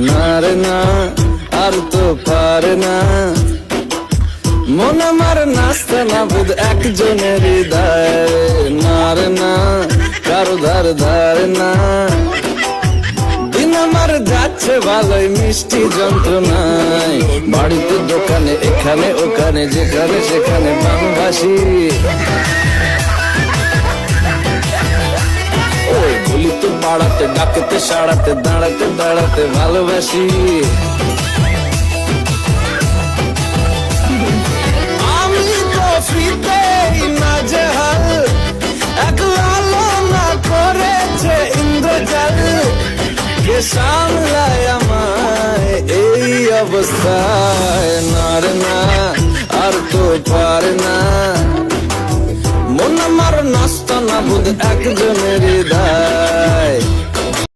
না রে না, আর তো পারে না। মন আমার নাস্তা না বুধ একজনের হৃদয়। না রে না, কারো ধার ধারে না। দিন আমার যাচ্ছে ভালোই মিষ্টি যন্ত্রণায়। বাড়িতে দোকানে এখানে ওখানে যেখানে সেখানে বাংলাভাষী। ওই বলি তো পাড়াতে ডাকতে সাড়াতে দাঁড়াতে দাঁড়াতে ভালোবাসি। আমি তো ফিতেই নাজেহাল, এক লালনা করেছে ইন্দ্রজাল। কে সামলায় আমায় এই অবস্থায়। না রে না, আর তো পারে না। মন আমার নাস্তা না বুধ একজনের হৃদয়।